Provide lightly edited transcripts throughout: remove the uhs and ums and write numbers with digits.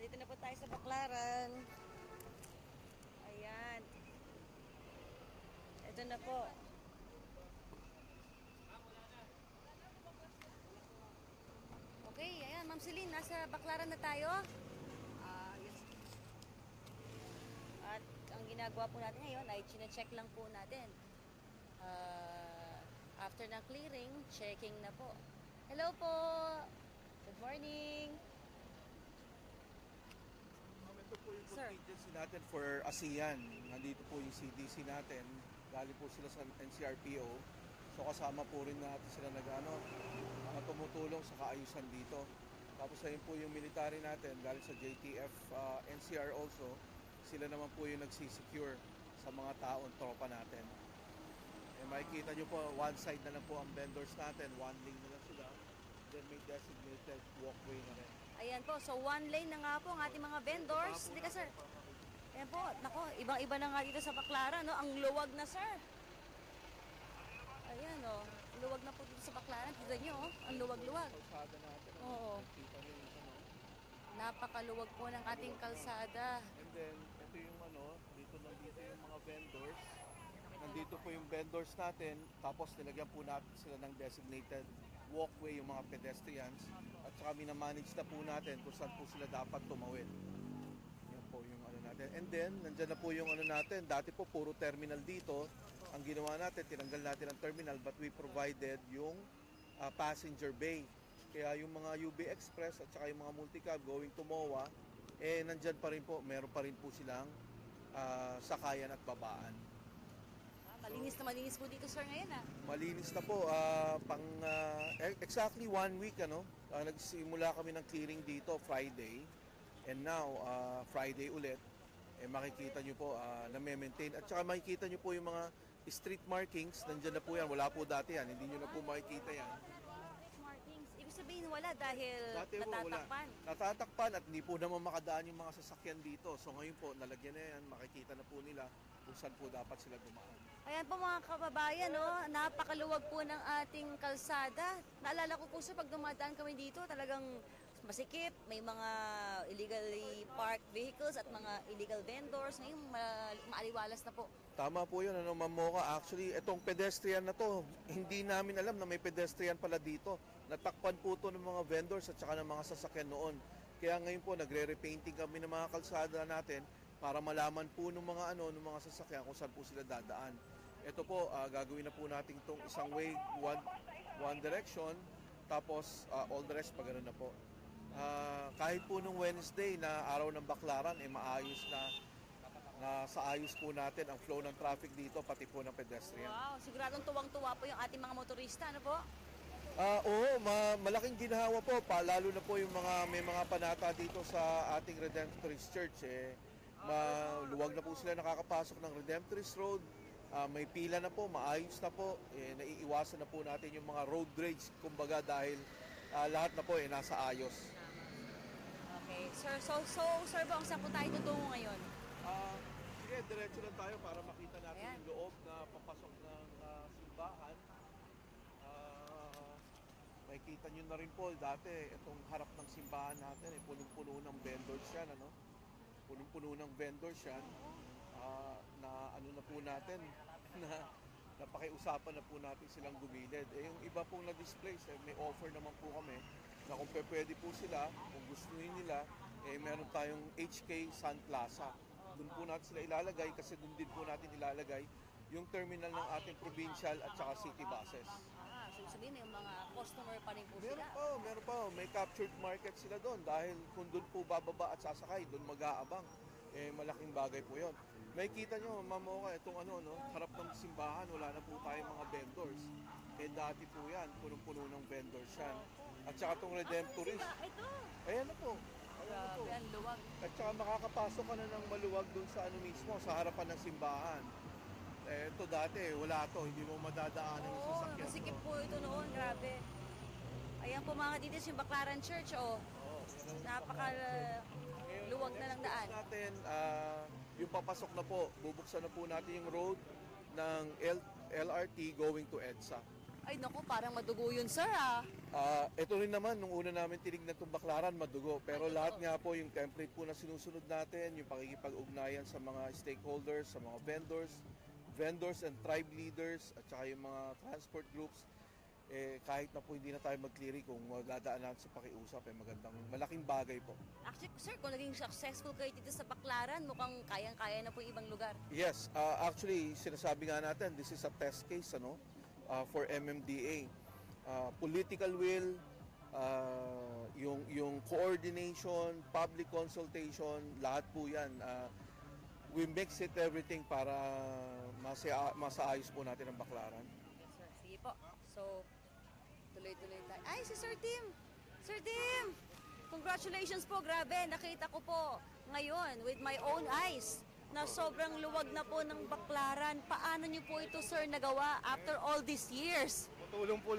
Dito na po tayo sa Baclaran. Ayan. Ito na po. Okay, ayan. Ma'am Celine, nasa Baclaran na tayo. Yes. At ang ginagawa po natin ngayon ay chine-check lang po natin. After ng clearing, checking na po. Hello po! Good morning! Ito po yung contingency natin for ASEAN. Nandito po yung CDC natin. Galing po sila sa NCRPO. So kasama po rin natin sila tumutulong sa kaayusan dito. Tapos ayun po yung military natin galing sa JTF, NCR also. Sila naman po yung nagsisecure sa mga taon, tropa natin. Makikita nyo po, one side na lang po ang vendors natin, one lane na lang sila. Then may designated walkway na rin. Ayan po, so one lane na nga po ang ating mga vendors. Hindi ka, sir. Ayan po, nako, ibang-iba na nga dito sa Baclaran, no? Ang luwag na, sir. Ayan, oh. Luwag na po dito sa Baclaran. Kita nyo, oh. Ang luwag-luwag. Kalsada natin. Oo. Napakaluwag po ng ating kalsada. And then, ito yung dito yung mga vendors. Nandito po yung vendors natin. Tapos nilagyan po natin sila ng designated walkway, yung mga pedestrians. At saka minamanage na po natin kung saan po sila dapat tumawid. Yan po yung natin. And then, nandyan na po yung natin. Dati po, puro terminal dito. Ang ginawa natin, tinanggal natin ang terminal but we provided yung passenger bay. Kaya yung mga UB Express at saka yung mga multicab going to MOA, nandyan pa rin po, meron pa rin po silang sakayan at babaan. Malinis na malinis po dito, sir, ngayon, ah. Malinis na po. Exactly 1 week, nagsimula kami ng clearing dito Friday. And now, Friday ulit, makikita nyo po, na-maintain. At saka makikita nyo po yung mga street markings, nandyan na po yan. Wala po dati yan, hindi nyo na po makikita yan. Ibig sabihin wala dahil dati natatakpan. Natatakpan at hindi po naman makadaan yung mga sasakyan dito. So ngayon po, nalagyan na yan, makikita na po nila kung saan po dapat sila dumaan. Ayan po mga kababayan, no? Napakaluwag po ng ating kalsada. Naalala ko po sa pag dumadaan kami dito, talagang masikip, may mga illegally parked vehicles at mga illegal vendors. Ngayon, maaliwalas na po. Tama po yun, Ma'am Mocha. Actually, itong pedestrian na to, hindi namin alam na may pedestrian pala dito. Natakpan po ito ng mga vendors at saka ng mga sasakyan noon. Kaya ngayon po, nagre-repainting kami ng mga kalsada natin para malaman po ng mga ng mga sasakyan kung saan po sila dadaan. Ito po, gagawin na po natin itong isang way, one direction, tapos all the rest, pag na po. Kahit po nung Wednesday na araw ng Baclaran, maayos na sa ayos po natin ang flow ng traffic dito, pati po ng pedestrian. Wow, siguradong tuwang-tuwa po yung ating mga motorista, ano po? Oo, malaking ginhawa po, lalo na po yung may mga panata dito sa ating Redemptorist Church. Maluwag na po sila nakakapasok ng Redemptorist Road. May pila na po, maayos na po. Naiiwasan na po natin yung mga road rage, kumbaga dahil lahat na po nasa ayos. Okay, sir, so Sir Bong, saan po tayo tutungo ngayon? Sige, diretso lang tayo para makita natin Ayan. yung loob na papasok ng simbahan. Makikita nyo na rin po, dati itong harap ng simbahan natin, punong-puno ng vendors yan, punong-puno ng vendors yan, na na po natin, na napakiusapan na po natin silang gumilid. Yung iba pong na-display, may offer naman po kami, na kung pwede po sila, kung gustuhin nila, meron tayong HK Sun Plaza. Doon po natin sila ilalagay kasi doon din po natin ilalagay yung terminal ng ating provincial at saka city buses. So sabihin na yung mga customer pa rin po Meron sila. meron pa. May captured market sila doon dahil kung doon po bababa at sasakay, doon mag-aabang. Malaking bagay po yon. May kita nyo, Ma'am Mocha, itong harap ng simbahan, wala na po tayong mga vendors. Dati po yan, punong-puno ng vendors yan. At saka itong Redemptorist. Ito! Ayan na po. Grabe, ang luwag. At saka makakapasok ka na ng maluwag doon sa mismo, sa harapan ng simbahan. Ito dati, wala to, hindi mo madadaanan yung sasakyan. Masikip po ito noon, grabe. Ayan po mga dito yung Baclaran Church, Napaka-luwag na lang daan. Natin, yung papasok na po, bubuksan na po natin yung road ng LRT going to EDSA. Ay naku, parang madugo yun, sir, ah. Ito rin naman, nung una namin tinignan itong Baclaran, madugo. Pero lahat nga po, yung template po na sinusunod natin, yung pakikipag-ugnayan sa mga stakeholders, sa mga vendors and tribe leaders, at saka yung mga transport groups, kahit na po hindi na tayo mag-clearing, kung magdadaan natin sa pakiusap, magandang, malaking bagay po. Actually, sir, kung naging successful kayo dito sa Baclaran, mukhang kayang-kaya na po yung ibang lugar. Yes, actually, sinasabi nga natin, this is a test case, for MMDA. Political will, yung coordination, public consultation, lahat po yan. We mix it everything para masaayos po natin ang Baclaran. Yes, sir. Sige po. So, tuloy-tuloy tayo. Ay, si Sir Tim! Sir Tim! Congratulations po, grabe. Nakita ko po ngayon with my own eyes na sobrang luwag na po ng Baclaran. Paano niyo po ito, sir, nagawa after all these years? Tumutulong po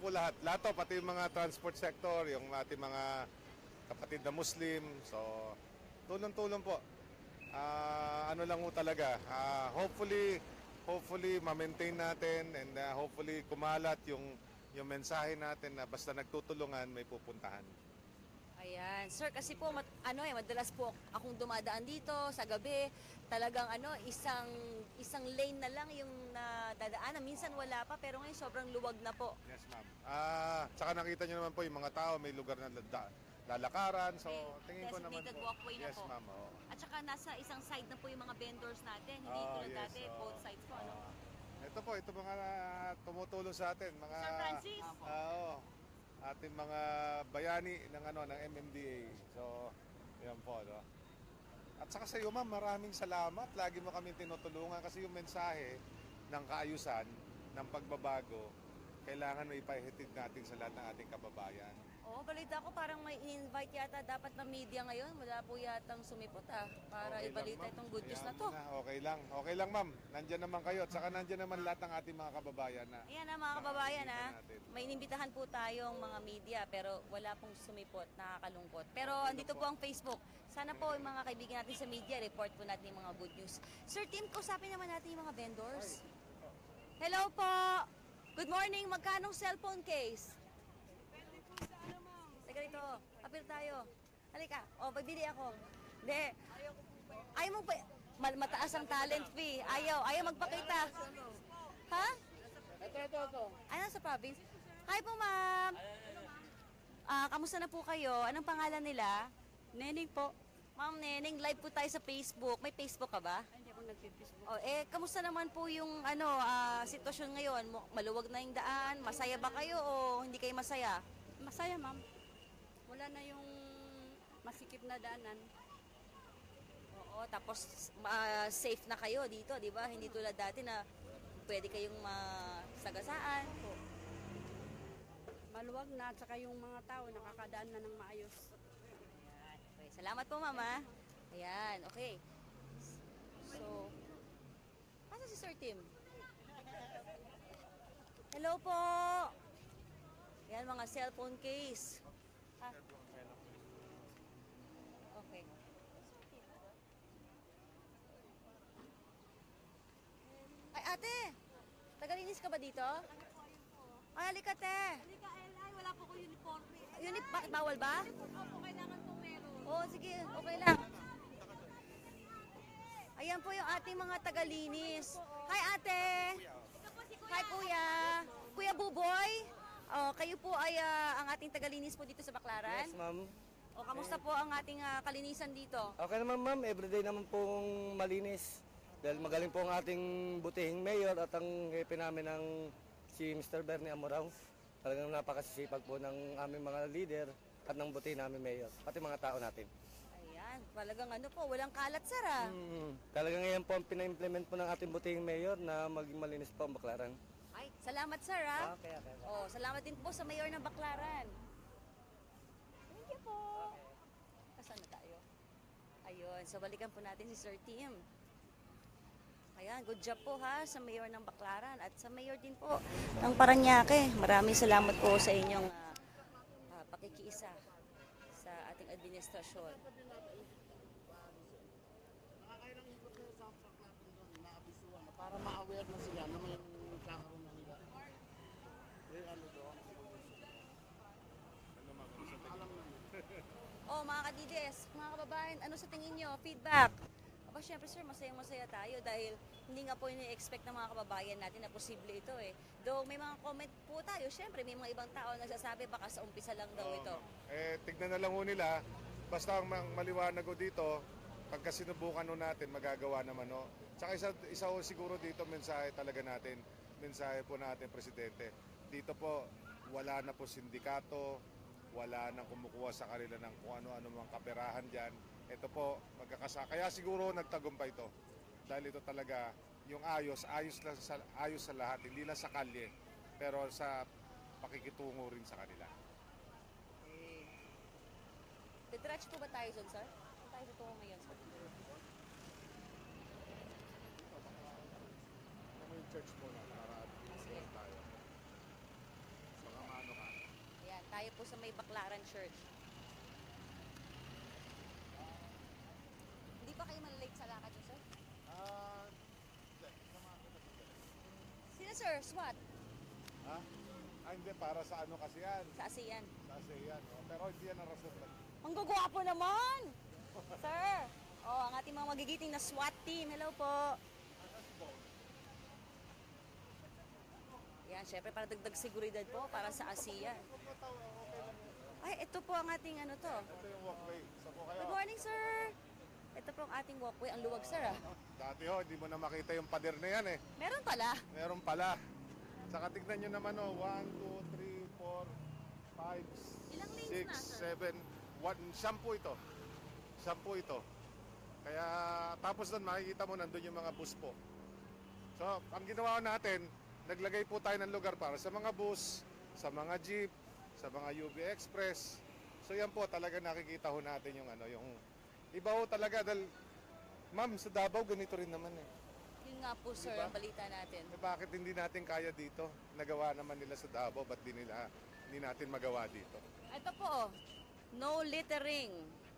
lahat. Lahat to, pati yung mga transport sector, yung ating mga kapatid na Muslim. So, tulong-tulong po. Ano lang po talaga. Hopefully ma-maintain natin and hopefully kumalat yung mensahe natin na basta nagtutulungan may pupuntahan. Ayan. Sir, kasi po, madalas po akong dumadaan dito sa gabi. Talagang isang lane na lang yung dadaanan. Minsan wala pa, pero ngayon sobrang luwag na po. Yes, ma'am. Tsaka nakita nyo naman po yung mga tao, may lugar na lalakaran. So, tingin ko naman designated po. walkway na Yes, po. ma'am. Oo. At saka nasa isang side na po yung mga vendors natin. Hindi tulad yes, dati, both sides po. Ano? Ito mga tumutulong sa atin. Mga, Sir Francis? Oo. Ating mga bayani ng MMDA. So, yan po, no? At saka sa iyo, ma'am, maraming salamat. Lagi mo kami tinutulungan kasi yung mensahe ng kaayusan, ng pagbabago, kailangan may ipahihatid natin sa lahat ng ating kababayan. Oo, balita ko parang may in-invite yata dapat na media ngayon. Wala po yatang sumipot para Okay lang, ibalita ma'am. itong good news na Ayan to. Okay lang, ma'am. Nandiyan naman kayo. At saka nandiyan naman lahat ng ating mga kababayan na. Ayan na mga kababayan, nakikita natin. may inimbitahan po tayong mga media pero wala pong sumipot, nakakalungkot. Pero andito po ang Facebook. Sana po yung mga kaibigan natin sa media, report po natin yung mga good news. Sir Tim, kausapin naman natin yung mga vendors. Hello po! Good morning! Magkanong cellphone case? Teka rito, apil tayo. Halika, pabili ako. Hindi. Ayaw mo ba? Mataas ang talent fee. Ayaw magpakita. Ha? Ito. Ano sa province? Hi po, ma'am. Kamusta na po kayo? Anong pangalan nila? Nening po. Ma'am Neneng, live po tayo sa Facebook. May Facebook ka ba? Hindi ako nagpipisbook. Kamusta naman po yung sitwasyon ngayon? Maluwag na yung daan? Masaya ba kayo o hindi kayo masaya? Masaya, ma'am. Wala na yung masikip na daanan. Oo, tapos safe na kayo dito, di ba? Hindi tulad dati na pwede kayong masagasaan. Maluwag na at saka yung mga tao nakakadaan na ng maayos. Ayan. Okay, salamat po, mama. Ayan, okay. So, asa si Sir Tim? Hello po! Ayan, mga cellphone case. Okay. Ay, ate! Tagalinis ka ba dito? Ay, halika, te! Halika, Eli, wala po ko uniforme. Bakit bawal ba? Opo, kailangan po meron. Oo, sige, okay lang. Ayan po yung ating mga tagalinis. Hi, ate! Hi, kuya! Kuya Buboy! Kayo po ay ang ating tagalinis po dito sa Baclaran? Yes, ma'am. Kamusta po ang ating kalinisan dito? Okay naman, ma'am. Everyday naman pong malinis. Dahil magaling po ang ating butihing mayor at ang hepe namin ng si Mr. Bernie Amorao. Talagang napakasisipag po ng aming mga leader at ng butihing namin mayor. Pati mga tao natin. Ayan, talagang walang kalat, sir, ah. Talagang ngayon po ang pina-implement po ng ating butihing mayor na maging malinis po ang Baclaran. Ay, salamat, sir, ah. Okay. Salamat din po sa mayor ng Baclaran. Thank you po. Kasaan na tayo? Ayun, so balikan po natin si Sir Tim. Ayan, good job po ha sa mayor ng Baclaran at sa mayor din po ng Parañaque. Maraming salamat po sa inyong pakikiisa sa ating administrasyon. Para ma-aware na sila na may kakaroon na nila. messages, mga kababayan, ano sa tingin nyo? Feedback? Aba, syempre sir, masayang-masaya tayo dahil hindi nga po ini-expect ng mga kababayan natin na posible ito eh. Though may mga comment po tayo, syempre may mga ibang tao nagsasabi baka sa umpisa lang daw ito. Tignan na lang ho nila. Basta ang maliwanag ho dito, pagka sinubukan ho natin, magagawa naman ho. Tsaka isa ho siguro dito, mensahe talaga natin. Mensahe po natin, Presidente. Dito po, wala na po sindikato, wala nang kumukuha sa kanila ng kung ano-ano mga kaperahan dyan. Ito po, kaya siguro nagtagumpay ito. Dahil ito talaga, yung ayos sa lahat, hindi lang sa kalye, pero sa pakikitungo rin sa kanila. Diretso po ba tayo dun, sir? Saan tayo tutungo ngayon, sir? Ano yung church po na para Sige. tayo? Mga mano ka. Ayan, tayo po sa may Baclaran Church. Hindi pa kayo malilate sa lakad niyo, sir? Sino, sir? SWAT? Ha? Hindi, para sa ano kasi yan. Sa ASEAN. Sa ASEAN. Pero hindi yan ang rason. Ang gugwapo naman! Sir! Oh, ang ating mga magigiting na SWAT team. Hello po! Yan, syempre para dagdag seguridad po para sa ASEAN. Ay, ito po ang ating ano to. Ito yung walkway. Sa po kayo. Good morning, sir! Ito po ang ating walkway. Ang luwag, sir, ah. Dati ho, hindi mo na makita yung pader na yan eh. Meron pala. Meron pala. Saka tignan nyo naman oh, 1, 2, 3, 4, 5, Ilang lanes na, sir? 6, 7, 10 ito. 10 ito. Kaya tapos doon makikita mo nandun yung mga bus po. So, ang ginawa natin, naglagay po tayo ng lugar para sa mga bus, sa mga jeep, sa mga UB Express. So yan po talaga nakikita ho natin yung ano, yung iba ho talaga dahil ma'am sa Davao ganito rin naman eh. Yun nga po, sir, Diba? ang balita natin. Bakit hindi natin kaya dito? Nagawa naman nila sa Davao, ba't hindi natin magawa dito? Ito po, oh. No littering.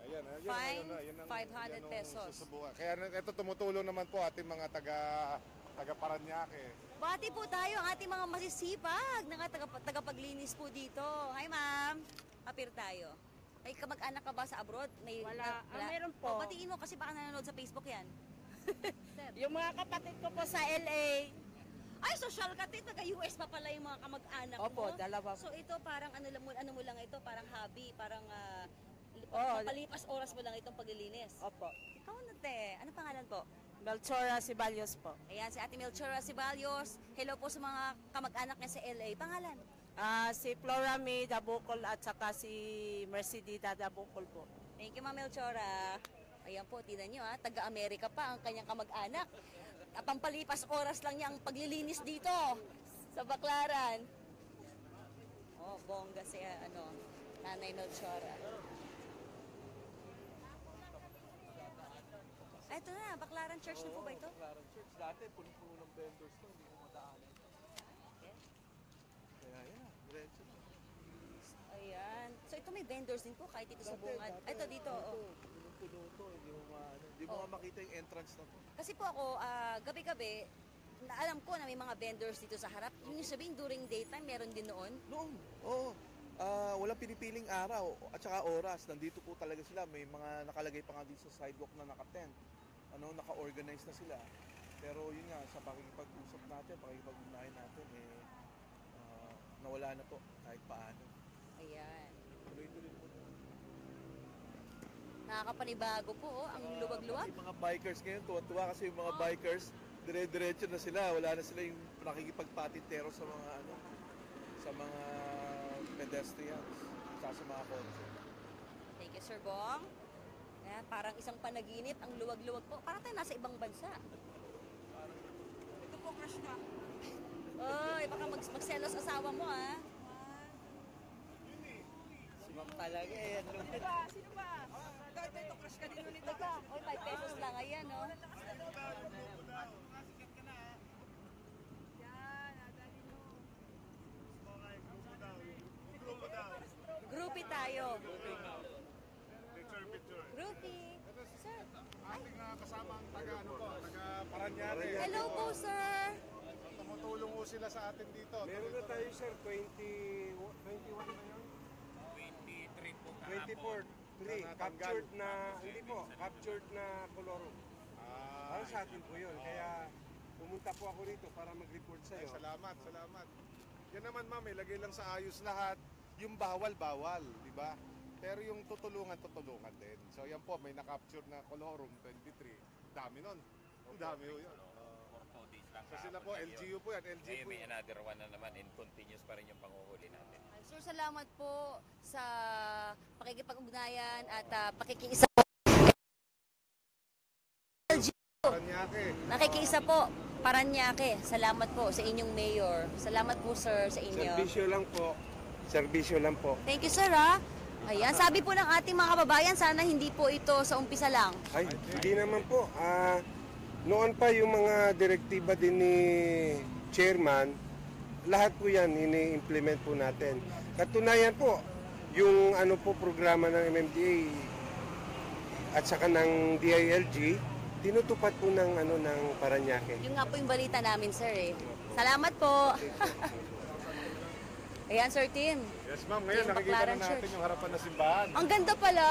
Ayan, Fine, ayun ang 500 ang pesos. susubukan. Kaya ito tumutulong naman po ating mga taga Paranaque. Bati po tayo ang ating mga masisipag na tagapaglinis po dito. Hi, ma'am. Appear tayo. May kamag-anak ka ba sa abroad? Wala. Meron po. Oh, batiin mo kasi baka nanonood sa Facebook yan. Yung mga kapatid ko po sa LA. Ay, social ka, taga-US pa pala yung mga kamag-anak mo. Opo, dalawa. So ito parang ano mo lang ito, parang hobby, parang Oh, palipas oras mo lang itong paglilinis. Opo. Ikaw na, te. Ano pangalan po? Melchora Ceballos po. Ayan, si Ate Melchora Ceballos. Hello po sa mga kamag-anak niya sa LA. Pangalan? Si Flora May Dabukol at saka si Mercedita Dabukol po. Thank you, Ma'am Melchora. Ayan po, tingnan nyo taga-Amerika pa ang kanyang kamag-anak. At pampalipas oras lang niya ang paglilinis dito sa Baclaran. Oh, bongga si Nanay Melchora. Ito na, Baclaran Church na po ba ito? Baclaran Church. Dati, puno-puno ng vendors to, hindi mo madaanan. Kaya yan, diretso na. Ayan. So ito may vendors din po kahit dito sa bungad. Ito dito, oh. Puno-puno to, hindi mo nga makita yung entrance na to. Kasi po ako, gabi-gabi, alam ko na may mga vendors dito sa harap. Yung sabihin during daytime, meron din noon. Noon, oo. Walang pinipiling araw at saka oras. Nandito po talaga sila. May mga nakalagay pa nga dito sa sidewalk na naka-tent. Naka-organize na sila. Pero yun nga, sa pakikipag-usap natin, pakikipag-unahin natin, nawala na po kahit paano. Ayan. Tuloy-tuloy po. Nakakapanibago po, ang luwag-luwag. Yung mga bikers ngayon, tuwa-tuwa kasi yung mga bikers, dire-diretso na sila. Wala na sila yung nakikipagpatintero sa mga sa mga pedestrians, sa mga kotse. Thank you, Sir Bong. Ayan, parang isang panaginip, ang luwag-luwag po. Parang tayo nasa ibang bansa. Ito po, crush ka. Oy, baka magselos asawa mo, ha? Si ma'am talaga eh. Sino ba? Sino ba? Ito, crush ka din ulit. Teka, oy, 5 pesos lang. Ayan, no? Yan, nadali mo. Groupie tayo. Groupie. Sir. Ating kasama ang taga Paranaque. Hello po, sir. Tumutulong ho sila sa atin dito. Meron na tayo sir, 21 na yun? 23 po. 24. Free, Na natanggal. captured na, hindi po, captured na kolorum. Para sa atin po yun. Kaya pumunta po ako rito para mag-report sa Ay, iyo. salamat, salamat. Yan naman ma'am, ilagay lang sa ayos lahat. Yung bawal, di ba? Pero yung tutulungan din. So yan po, may na-capture na Colorum 23. Dami nun. Ang dami ho yun. For 2 days lang. So sila po, LGU po yan. LGU Ngayon po may yan. another one na naman and continuous pa rin yung panguhuli natin. Sir, salamat po sa pakikipag-ugnayan at pakikiisa. Paranaque. Nakikiisa po, Paranaque. Salamat po sa inyong mayor. Salamat po, sir, sa inyo. Serbisyo lang po. Serbisyo lang po. Thank you, sir, ha? Ayan, sabi po ng ating mga kababayan, sana hindi po ito sa umpisa lang. Ay, hindi naman po. Noon pa yung mga direktiba din ni chairman, lahat po yan ini-implement po natin. Katunayan po, yung ano po programa ng MMDA at saka ng DILG, tinutupad po ng ano ng Paranaque. Yung nga po yung balita namin, sir, eh. Salamat po. Ayan, Sir Tim. Yes ma'am, ngayon Yung nakikita Baclaran na natin Church. yung harapan ng simbahan. Ang ganda pala.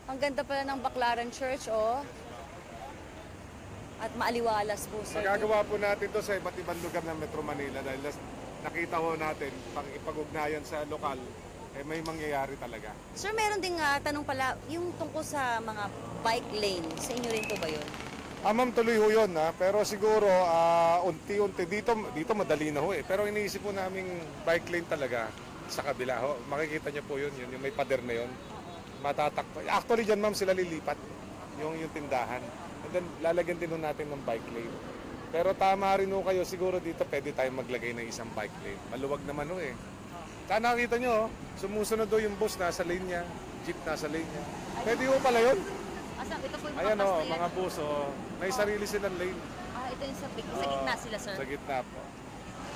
Ang ganda pala ng Baclaran Church, oh. At maaliwalas po, sir. Magagawa po natin to sa iba't ibang lugar ng Metro Manila dahil nakita ho natin, pang ipag-ugnayan sa lokal, may mangyayari talaga. Sir, meron ding tanong pala, yung tungkol sa mga bike lane, sa inyo rin po ba yun? Ma'am, tuloy ho yun, pero siguro unti-unti, dito madali na ho Pero iniisip po namin bike lane talaga sa kabila ho. Makikita niyo po yun yung may pader na yun. Matatakpo. Actually dyan ma'am sila lilipat, yung tindahan. And then lalagyan din ho natin ng bike lane. Pero tama rin ho kayo, siguro dito pwede tayong maglagay ng isang bike lane. Maluwag naman ho Saan nakita nyo, sumusunod ho yung bus nasa lane niya, jeep nasa lane niya. Pwede ho pala yun. Asa, ito po yung Ayan bus o, na yan. mga bus may sarili silang lane. Ito yung sa gitna sila, sir. Sa gitna po.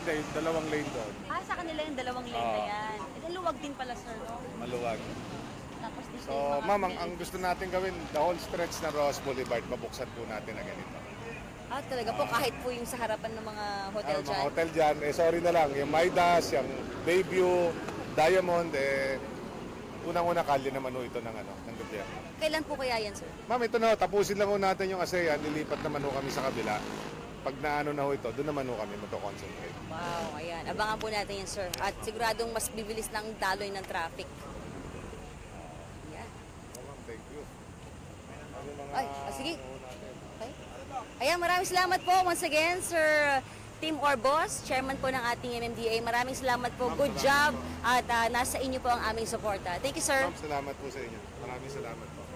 Hindi, yung dalawang lane doon. Sa kanila yung dalawang lane na yan. Ito luwag din pala, sir, no? Maluwag. Tapos dito So, yung mga ma'am, ang gusto natin gawin, the whole stretch na Ross Boulevard, mabuksan po natin na ganito. talaga po, kahit po yung sa harapan ng mga hotel Mga dyan. hotel dyan, sorry na lang, yung Midas, yung Bayview, Diamond, unang-una kalye naman ho ito ng gobyerno. Kailan po kaya yan, sir? Ma'am, ito na ho, tapusin lang ho natin yung ASEAN, lilipat naman ho kami sa kabila. Pag naano na ho ito, doon naman ho kami magko-concentrate. Wow, ayan. Abangan po natin yan, sir. At siguradong mas bibilis ng daloy ng traffic. Ayan. Ma'am, thank you. Ay, sige. Okay. Ayan, maraming salamat po once again, Sir Tim Orbos, chairman po ng ating MMDA. Maraming salamat po. Good job. At nasa inyo po ang aming suporta. Thank you, sir. Ma'am, salamat po sa inyo. Maraming salamat po.